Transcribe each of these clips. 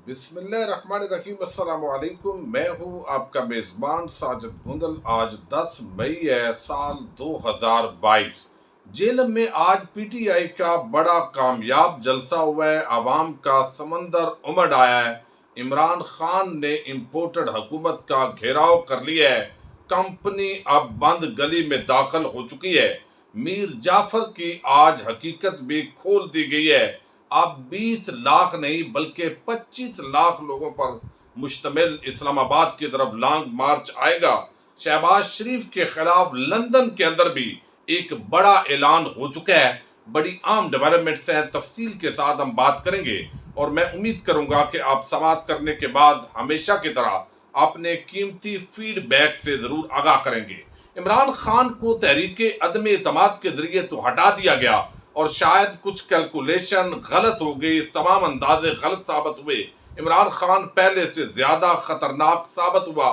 بسم اللہ الرحمن الرحیم۔ السلام علیکم، میں ہوں آپ کا میزبان ساجد گندل۔ آج 10 مئی ہے سال 2022۔ جیلم میں آج پی ٹی آئی کا بڑا کامیاب جلسہ ہوا ہے۔ عوام کا سمندر امڑ آیا ہے۔ عمران خان نے امپورٹڈ حکومت کا گھیراؤ کر لیا ہے۔ کمپنی اب بند گلی میں داخل ہو چکی ہے۔ میر جعفر کی آج حقیقت بھی کھول دی گئی ہے۔ اب 20 لاکھ نہیں بلکہ 25 لاکھ لوگوں پر مشتمل اسلام آباد کی طرف لانگ مارچ آئے گا۔ شہباز شریف کے خلاف لندن کے اندر بھی ایک بڑا اعلان ہو چکا ہے۔ بڑی عام ڈیولپمنٹس ہیں، تفصیل کے ساتھ ہم بات کریں گے، اور میں امید کروں گا کہ آپ سماعت کرنے کے بعد ہمیشہ کی طرح اپنے قیمتی فیڈ بیک سے ضرور آگاہ کریں گے۔ عمران خان کو تحریک عدم اعتماد کے ذریعے تو ہٹا دیا گیا، اور شاید کچھ کیلکولیشن غلط ہو گئی، تمام اندازے غلط ثابت ہوئے۔ عمران خان پہلے سے زیادہ خطرناک ثابت ہوا۔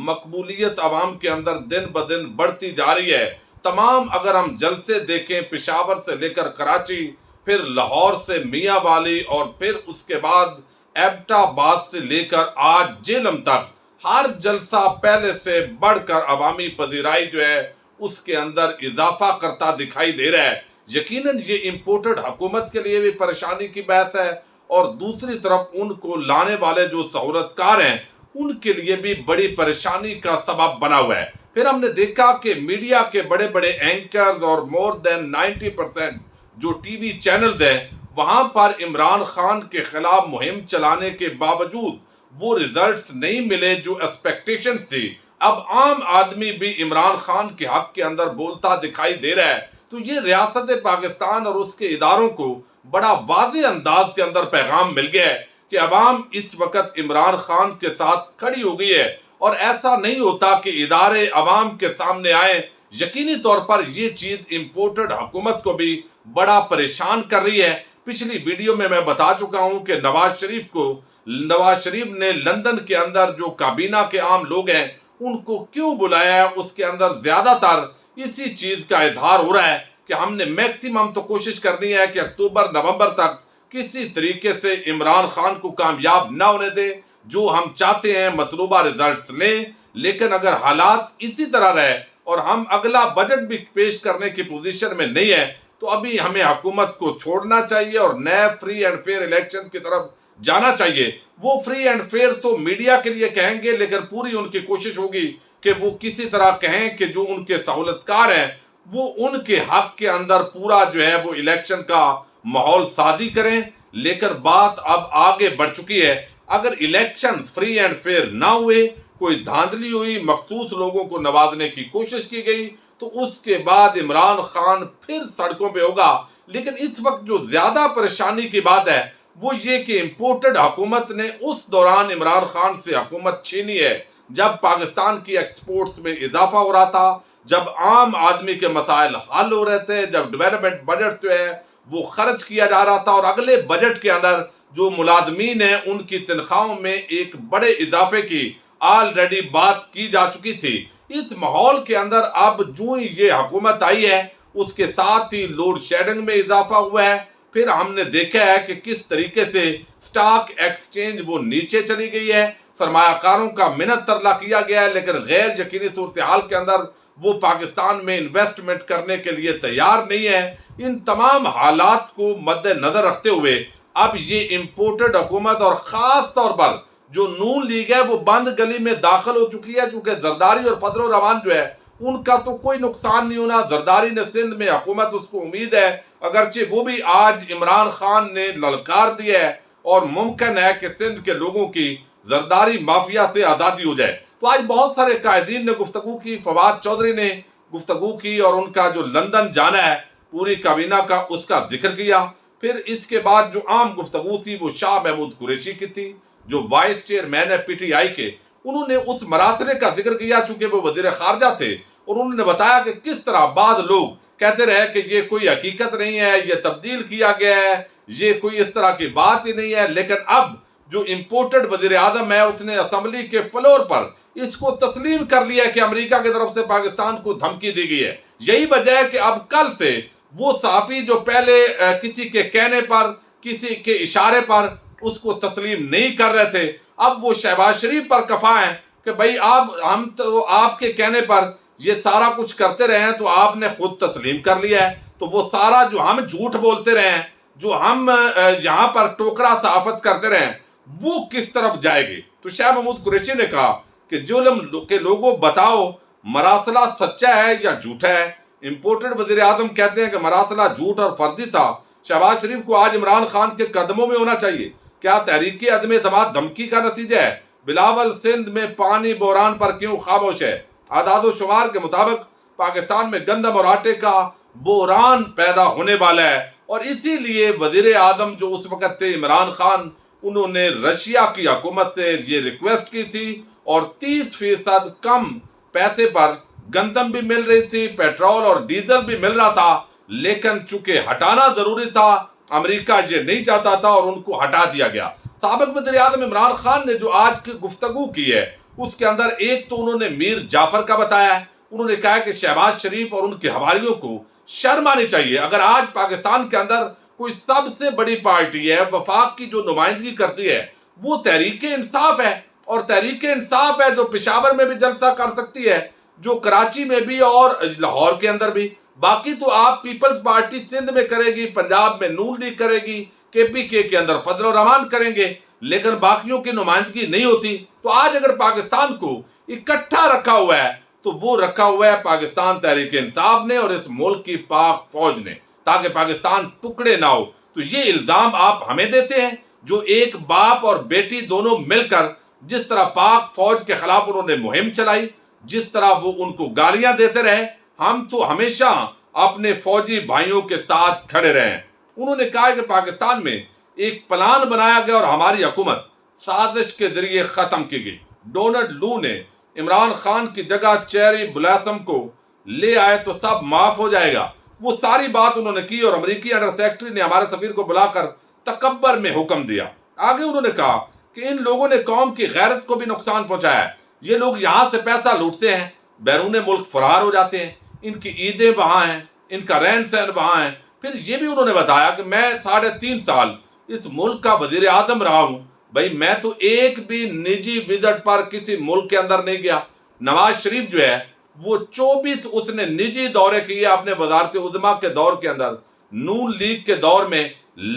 مقبولیت عوام کے اندر دن بدن بڑھتی جا رہی ہے۔ تمام اگر ہم جلسے دیکھیں، پشاور سے لے کر کراچی، پھر لاہور سے میاں والی، اور پھر اس کے بعد ایبٹ آباد سے لے کر آج جیلم تک، ہر جلسہ پہلے سے بڑھ کر عوامی پذیرائی جو ہے اس کے اندر اضافہ کرتا دکھائی دے رہا ہے۔ یقیناً یہ امپورٹڈ حکومت کے لیے بھی پریشانی کی بات ہے، اور دوسری طرف ان کو لانے والے جو سہولت کار ہیں ان کے لیے بھی بڑی پریشانی کا سبب بنا ہوا ہے۔ پھر ہم نے دیکھا کہ میڈیا کے بڑے بڑے اینکرز اور مور دین 90% جو ٹی وی چینلز ہیں، وہاں پر عمران خان کے خلاف مہم چلانے کے باوجود وہ ریزلٹس نہیں ملے جو ایکسپیکٹیشنز تھی۔ اب عام آدمی بھی عمران خان کے حق کے اندر بولتا دکھائی دے رہا ہے۔ تو یہ ریاست پاکستان اور اس کے اداروں کو بڑا واضح انداز کے اندر پیغام مل گیا ہے کہ عوام اس وقت عمران خان کے ساتھ کھڑی ہو گئی ہے، اور ایسا نہیں ہوتا کہ ادارے عوام کے سامنے آئیں۔ یقینی طور پر یہ چیز امپورٹڈ حکومت کو بھی بڑا پریشان کر رہی ہے۔ پچھلی ویڈیو میں بتا چکا ہوں کہ نواز شریف نے لندن کے اندر جو کابینہ کے عام لوگ ہیں ان کو کیوں بلایا ہے، اس کے اندر زیادہ تر اسی چیز کا اظہار ہو رہا ہے کہ ہم نے میکسیمم تو کوشش کرنی ہے کہ اکتوبر نومبر تک کسی طریقے سے عمران خان کو کامیاب نہ ہونے دیں۔ جو ہم چاہتے ہیں مطلوبہ ریزلٹس لیں، لیکن اگر حالات اسی طرح رہے اور ہم اگلا بجٹ بھی پیش کرنے کی پوزیشن میں نہیں ہے تو ابھی ہمیں حکومت کو چھوڑنا چاہیے اور نئے فری اینڈ فیئر الیکشن کی طرف جانا چاہیے۔ وہ فری اینڈ فیئر تو میڈیا کے لیے کہیں گے، لیکن پوری ان کی کوشش ہوگی کہ وہ کسی طرح کہیں کہ جو ان کے سہولت کار ہیں وہ ان کے حق کے اندر پورا جو ہے وہ الیکشن کا ماحول سازی کریں۔ لیکن بات اب آگے بڑھ چکی ہے۔ اگر الیکشن فری اینڈ فیئر نہ ہوئے، کوئی دھاندلی ہوئی، مخصوص لوگوں کو نوازنے کی کوشش کی گئی، تو اس کے بعد عمران خان پھر سڑکوں پہ ہوگا۔ لیکن اس وقت جو زیادہ پریشانی کی بات ہے وہ یہ کہ امپورٹڈ حکومت نے اس دوران عمران خان سے حکومت چھینی ہے جب پاکستان کی ایکسپورٹس میں اضافہ ہو رہا تھا، جب عام آدمی کے مسائل حل ہو رہے تھے، جب ڈیولپمنٹ بجٹ جو ہے وہ خرچ کیا جا رہا تھا، اور اگلے بجٹ کے اندر جو ملازمین ہیں ان کی تنخواہوں میں ایک بڑے اضافے کی آلریڈی بات کی جا چکی تھی۔ اس ماحول کے اندر اب جو ہی یہ حکومت آئی ہے اس کے ساتھ ہی لوڈ شیڈنگ میں اضافہ ہوا ہے۔ پھر ہم نے دیکھا ہے کہ کس طریقے سے سٹاک ایکسچینج وہ نیچے چلی گئی ہے، سرمایہ کاروں کا منت ترلا کیا گیا ہے، لیکن غیر یقینی صورتحال کے اندر وہ پاکستان میں انویسٹمنٹ کرنے کے لیے تیار نہیں ہے۔ ان تمام حالات کو مد نظر رکھتے ہوئے اب یہ امپورٹڈ حکومت، اور خاص طور پر جو نون لیگ ہے، وہ بند گلی میں داخل ہو چکی ہے، چونکہ زرداری اور فضل الرحمان جو ہے ان کا تو کوئی نقصان نہیں ہونا۔ زرداری نے سندھ میں حکومت، اس کو امید ہے، اگرچہ وہ بھی آج عمران خان نے للکار دیا ہے، اور ممکن ہے کہ سندھ کے لوگوں کی زرداری مافیا سے آزادی ہو جائے۔ تو آج بہت سارے قائدین نے گفتگو کی، فواد چودھری نے گفتگو کی، اور ان کا جو لندن جانا ہے پوری کابینہ کا، اس کا ذکر کیا۔ پھر اس کے بعد جو عام گفتگو تھی وہ شاہ محمود قریشی کی تھی، جو وائس چیئرمین ہے پی ٹی آئی کے۔ انہوں نے اس مراسلے کا ذکر کیا چونکہ وہ وزیر خارجہ تھے، اور انہوں نے بتایا کہ کس طرح بعض لوگ کہتے رہے کہ یہ کوئی حقیقت نہیں ہے، یہ تبدیل کیا گیا ہے، یہ کوئی اس طرح کی بات ہی نہیں ہے۔ لیکن اب جو امپورٹڈ وزیر اعظم ہے اس نے اسمبلی کے فلور پر اس کو تسلیم کر لیا ہے کہ امریکہ کی طرف سے پاکستان کو دھمکی دی گئی ہے۔ یہی وجہ ہے کہ اب کل سے وہ صحافی جو پہلے کسی کے کہنے پر، کسی کے اشارے پر اس کو تسلیم نہیں کر رہے تھے، اب وہ شہباز شریف پر کفا ہیں کہ بھائی ہم تو آپ کے کہنے پر یہ سارا کچھ کرتے رہے ہیں تو آپ نے خود تسلیم کر لیا ہے، تو وہ سارا جو ہم جھوٹ بولتے رہے ہیں، جو ہم یہاں پر ٹوکرا صحافت کرتے رہے ہیں، وہ کس طرف جائے گی؟ تو شاہ محمود قریشی نے کہا کہ ظلم کے لوگوں بتاؤ مراسلہ سچا ہے یا جھوٹا ہے؟ امپورٹڈ وزیر اعظم کہتے ہیں کہ مراسلہ جھوٹ اور فرضی تھا۔ شہباز شریف کو آج عمران خان کے قدموں میں ہونا چاہیے۔ کیا تحریک عدم اعتماد دھمکی کا نتیجہ ہے؟ بلاول سندھ میں پانی بحران پر کیوں خاموش ہے؟ اعداد و شمار کے مطابق پاکستان میں گندم اور آٹے کا بحران پیدا ہونے والا ہے، اور اسی لیے وزیر اعظم جو اس وقت تھے عمران خان، انہوں نے رشیا کی حکومت سے یہ ریکویسٹ کی تھی، اور 30% کم پیسے پر گندم بھی مل رہی تھی، پیٹرول اور ڈیزل بھی مل رہا تھا، لیکن چونکہ ہٹانا ضروری تھا، امریکہ یہ نہیں چاہتا تھا اور ان کو ہٹا دیا گیا۔ سابق وزیر اعظم عمران خان نے جو آج کی گفتگو کی ہے، اس کے اندر ایک تو انہوں نے میر جعفر کا بتایا ہے، انہوں نے کہا کہ شہباز شریف اور ان کے حواریوں کو شرم آنی چاہیے۔ اگر آج پاکستان کے اندر کوئی سب سے بڑی پارٹی ہے، وفاق کی جو نمائندگی کرتی ہے، وہ تحریک انصاف ہے، اور تحریک انصاف ہے جو پشاور میں بھی جلسہ کر سکتی ہے، جو کراچی میں بھی اور لاہور کے اندر بھی۔ باقی تو آپ پیپلز پارٹی سندھ میں کرے گی، پنجاب میں نون لیگ کرے گی، KPK کے اندر فضل الرحمان کریں گے، لیکن باقیوں کی نمائندگی نہیں ہوتی۔ تو آج اگر پاکستان کو اکٹھا رکھا ہوا ہے تو وہ رکھا ہوا ہے پاکستان تحریک انصاف نے اور اس ملک کی پاک فوج نے، تاکہ پاکستان ٹکڑے نہ ہو۔ تو یہ الزام آپ ہمیں دیتے ہیں، جو ایک باپ اور بیٹی دونوں مل کر جس طرح پاک فوج کے خلاف انہوں نے مہم چلائی، جس طرح وہ ان کو گالیاں دیتے رہے، ہم تو ہمیشہ اپنے فوجی بھائیوں کے ساتھ کھڑے رہے ہیں۔ انہوں نے کہا کہ پاکستان میں ایک پلان بنایا گیا اور ہماری حکومت سازش کے ذریعے ختم کی گئی۔ ڈونلڈ لو نے عمران خان کی جگہ چیری بلاسم کو لے آئے تو سب معاف ہو جائے گا، وہ ساری بات انہوں نے کی، اور امریکی انڈر سیکرٹری نے ہمارے سفیر کو بلا کر تکبر میں حکم دیا۔ آگے انہوں نے کہا کہ ان لوگوں نے قوم کی غیرت کو بھی نقصان پہنچایا ہے، یہ لوگ یہاں سے پیسہ لوٹتے ہیں، بیرون ملک فرار ہو جاتے ہیں، ان کی عیدیں وہاں ہیں، ان کا رہن سہن وہاں ہے۔ پھر یہ بھی انہوں نے بتایا کہ میں 3.5 سال اس ملک کا وزیر اعظم رہا ہوں، بھائی میں تو ایک بھی نجی وزٹ پر کسی ملک کے اندر نہیں گیا۔ نواز شریف جو ہے وہ 24 اس نے نجی دورے کیے اپنے وزارت عظمیٰ کے دور کے اندر، نون لیگ کے دور میں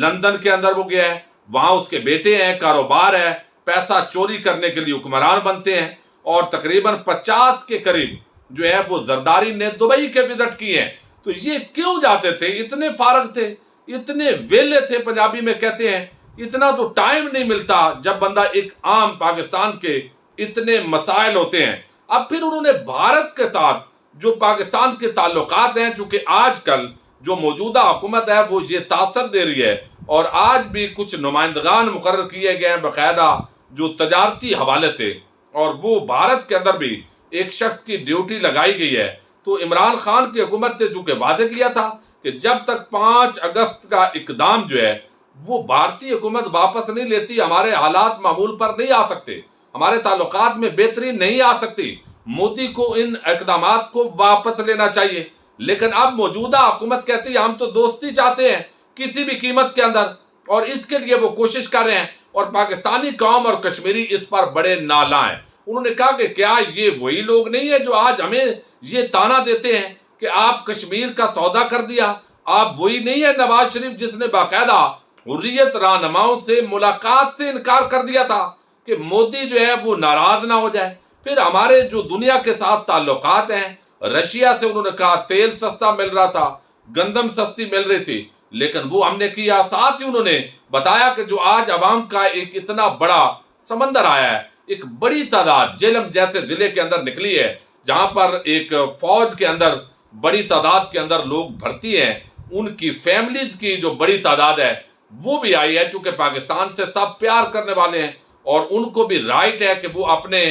لندن کے اندر وہ گیا ہے، وہاں اس کے بیٹے ہیں، کاروبار ہے، پیسہ چوری کرنے کے لیے حکمران بنتے ہیں، اور تقریباً 50 کے قریب جو ہے وہ زرداری نے دبئی کے وزٹ کیے ہیں۔ تو یہ کیوں جاتے تھے؟ اتنے فارغ تھے، اتنے ویلے تھے، پنجابی میں کہتے ہیں، اتنا تو ٹائم نہیں ملتا جب بندہ ایک عام پاکستان کے اتنے مسائل ہوتے ہیں۔ اب پھر انہوں نے بھارت کے ساتھ جو پاکستان کے تعلقات ہیں، چونکہ آج کل جو موجودہ حکومت ہے وہ یہ تاثر دے رہی ہے، اور آج بھی کچھ نمائندگان مقرر کیے گئے ہیں باقاعدہ جو تجارتی حوالے سے، اور وہ بھارت کے اندر بھی ایک شخص کی ڈیوٹی لگائی گئی ہے۔ تو عمران خان کی حکومت نے چونکہ وعدے کیا تھا کہ جب تک 5 اگست کا اقدام جو ہے وہ بھارتی حکومت واپس نہیں لیتی، ہمارے حالات معمول پر نہیں آ سکتے، ہمارے تعلقات میں بہتری نہیں آ سکتی، مودی کو ان اقدامات کو واپس لینا چاہیے۔ لیکن اب موجودہ حکومت کہتی ہے ہم تو دوستی چاہتے ہیں کسی بھی قیمت کے اندر، اور اس کے لیے وہ کوشش کر رہے ہیں، اور پاکستانی قوم اور کشمیری اس پر بڑے نالاں ہیں۔ انہوں نے کہا کہ کیا یہ وہی لوگ نہیں ہیں جو آج ہمیں یہ تانا دیتے ہیں کہ آپ کشمیر کا سودا کر دیا؟ آپ وہی نہیں ہے نواز شریف جس نے باقاعدہ حریت رہنماؤں سے ملاقات سے انکار کر دیا تھا کہ مودی جو ہے وہ ناراض نہ ہو جائے؟ پھر ہمارے جو دنیا کے ساتھ تعلقات ہیں، رشیا سے انہوں نے کہا تیل سستا مل رہا تھا، گندم سستی مل رہی تھی، لیکن وہ ہم نے کیا۔ ساتھ ہی انہوں نے بتایا کہ جو آج عوام کا ایک اتنا بڑا سمندر آیا ہے، ایک بڑی تعداد جہلم جیسے ضلع کے اندر نکلی ہے، جہاں پر ایک فوج کے اندر بڑی تعداد کے اندر لوگ بھرتی ہیں، ان کی فیملیز کی جو بڑی تعداد ہے وہ بھی آئی ہے، چونکہ پاکستان سے سب پیار کرنے والے ہیں، اور ان کو بھی رائٹ ہے کہ وہ اپنے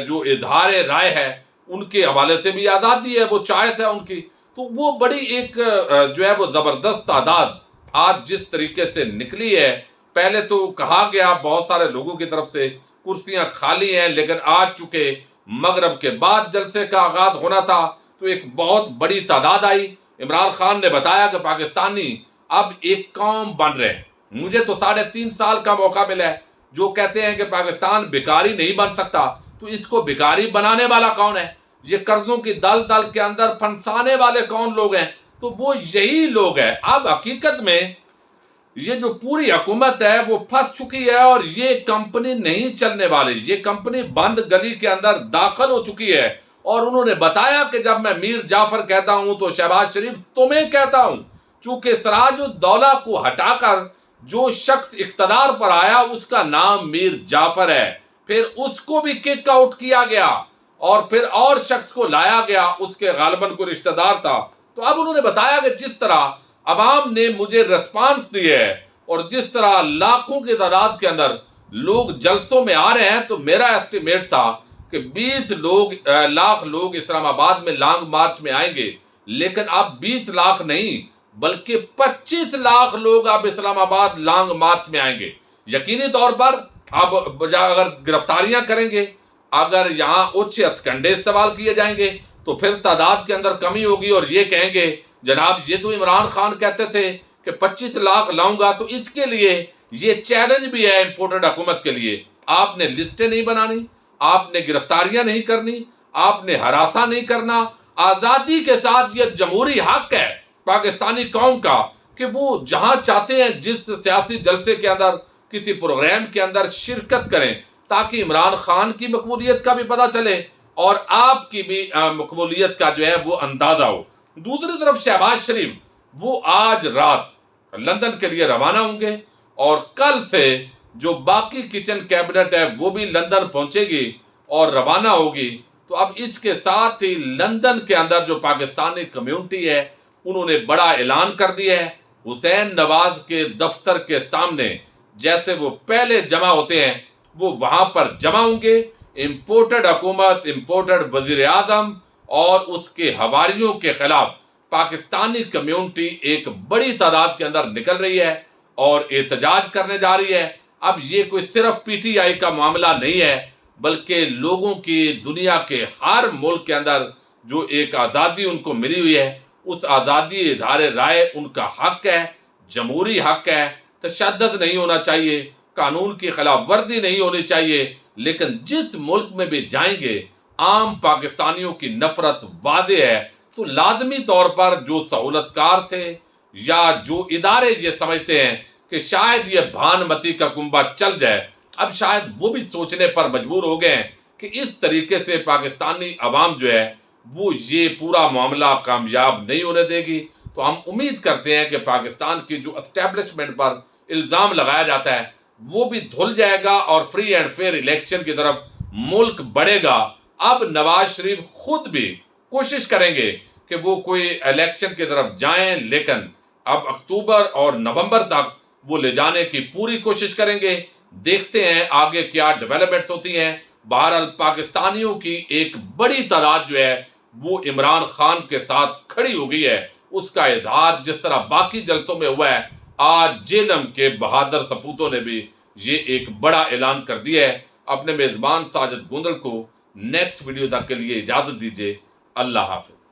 جو اظہار رائے ہے ان کے حوالے سے بھی آزادی ہے، وہ چوائس ہے ان کی۔ تو وہ بڑی ایک جو ہے وہ زبردست تعداد آج جس طریقے سے نکلی ہے، پہلے تو کہا گیا بہت سارے لوگوں کی طرف سے کرسیاں خالی ہیں، لیکن آج چونکہ مغرب کے بعد جلسے کا آغاز ہونا تھا تو ایک بہت بڑی تعداد آئی۔ عمران خان نے بتایا کہ پاکستانی اب ایک قوم بن رہے ہیں، مجھے تو 3.5 سال کا موقع ملا ہے. جو کہتے ہیں کہ پاکستان بیکاری نہیں بن سکتا، تو اس کو بیکاری بنانے والا کون ہے؟ یہ قرضوں کی دل کے اندر پھنسانے والے کون لوگ ہیں؟ تو وہ یہی لوگ ہیں. اب حقیقت میں یہ جو پوری حکومت ہے وہ پھنس چکی ہے، اور یہ کمپنی نہیں چلنے والی. یہ کمپنی بند گلی کے اندر داخل ہو چکی ہے. اور انہوں نے بتایا کہ جب میں میر جعفر کہتا ہوں تو شہباز شریف تمہیں کہتا ہوں، چونکہ سراج الدولہ کو ہٹا کر جو شخص اقتدار پر آیا اس کا نام میر جعفر ہے. پھر اس کو بھی کک آؤٹ کیا گیا، اور پھر اور شخص کو لایا گیا، اس کے غالباً کوئی رشتہ دار تھا. تو اب انہوں نے بتایا کہ جس طرح عوام نے مجھے ریسپانس دی ہے، اور جس طرح لاکھوں کی تعداد کے اندر لوگ جلسوں میں آ رہے ہیں، تو میرا ایسٹیمیٹ تھا کہ 20 لاکھ لوگ اسلام آباد میں لانگ مارچ میں آئیں گے. لیکن اب 20 لاکھ نہیں بلکہ 25 لاکھ لوگ اب اسلام آباد لانگ مارچ میں آئیں گے. یقینی طور پر اب اگر گرفتاریاں کریں گے، اگر یہاں اوچھے ہتھ کنڈے استعمال کیے جائیں گے، تو پھر تعداد کے اندر کمی ہوگی. اور یہ کہیں گے جناب یہ تو عمران خان کہتے تھے کہ 25 لاکھ لاؤں گا. تو اس کے لیے یہ چیلنج بھی ہے امپورٹڈ حکومت کے لیے. آپ نے لسٹیں نہیں بنانی، آپ نے گرفتاریاں نہیں کرنی، آپ نے ہراساں نہیں کرنا. آزادی کے ساتھ یہ جمہوری حق ہے پاکستانی قوم کا کہ وہ جہاں چاہتے ہیں جس سیاسی جلسے کے اندر، کسی پروگرام کے اندر شرکت کریں، تاکہ عمران خان کی مقبولیت کا بھی پتہ چلے اور آپ کی بھی مقبولیت کا جو ہے وہ اندازہ ہو. دوسری طرف شہباز شریف وہ آج رات لندن کے لیے روانہ ہوں گے، اور کل سے جو باقی کچن کیبنٹ ہے وہ بھی لندن پہنچے گی اور روانہ ہوگی. تو اب اس کے ساتھ ہی لندن کے اندر جو پاکستانی کمیونٹی ہے انہوں نے بڑا اعلان کر دیا ہے. حسین نواز کے دفتر کے سامنے جیسے وہ پہلے جمع ہوتے ہیں وہ وہاں پر جمع ہوں گے. امپورٹڈ حکومت، امپورٹڈ وزیر اعظم اور اس کے حواریوں کے خلاف پاکستانی کمیونٹی ایک بڑی تعداد کے اندر نکل رہی ہے اور احتجاج کرنے جا رہی ہے. اب یہ کوئی صرف پی ٹی آئی کا معاملہ نہیں ہے، بلکہ لوگوں کی دنیا کے ہر ملک کے اندر جو ایک آزادی ان کو ملی ہوئی ہے، اس آزادی اظہار رائے ان کا حق ہے، جمہوری حق ہے. تشدد نہیں ہونا چاہیے، قانون کی خلاف ورزی نہیں ہونی چاہیے. لیکن جس ملک میں بھی جائیں گے عام پاکستانیوں کی نفرت واضح ہے. تو لازمی طور پر جو سہولت کار تھے یا جو ادارے یہ سمجھتے ہیں کہ شاید یہ بھانمتی کا کنبہ چل جائے، اب شاید وہ بھی سوچنے پر مجبور ہو گئے ہیں کہ اس طریقے سے پاکستانی عوام جو ہے وہ یہ پورا معاملہ کامیاب نہیں ہونے دے گی. تو ہم امید کرتے ہیں کہ پاکستان کی جو اسٹیبلشمنٹ پر الزام لگایا جاتا ہے وہ بھی دھل جائے گا اور فری اینڈ فیئر الیکشن کی طرف ملک بڑھے گا. اب نواز شریف خود بھی کوشش کریں گے کہ وہ کوئی الیکشن کی طرف جائیں، لیکن اب اکتوبر اور نومبر تک وہ لے جانے کی پوری کوشش کریں گے. دیکھتے ہیں آگے کیا ڈیولپمنٹس ہوتی ہیں. بہرحال پاکستانیوں کی ایک بڑی تعداد جو ہے وہ عمران خان کے ساتھ کھڑی ہو گئی ہے. اس کا اظہار جس طرح باقی جلسوں میں ہوا ہے، آج جیلم کے بہادر سپوتوں نے بھی یہ ایک بڑا اعلان کر دیا ہے. اپنے میزبان ساجد گوندل کو نیکسٹ ویڈیو تک کے لیے اجازت دیجیے. اللہ حافظ.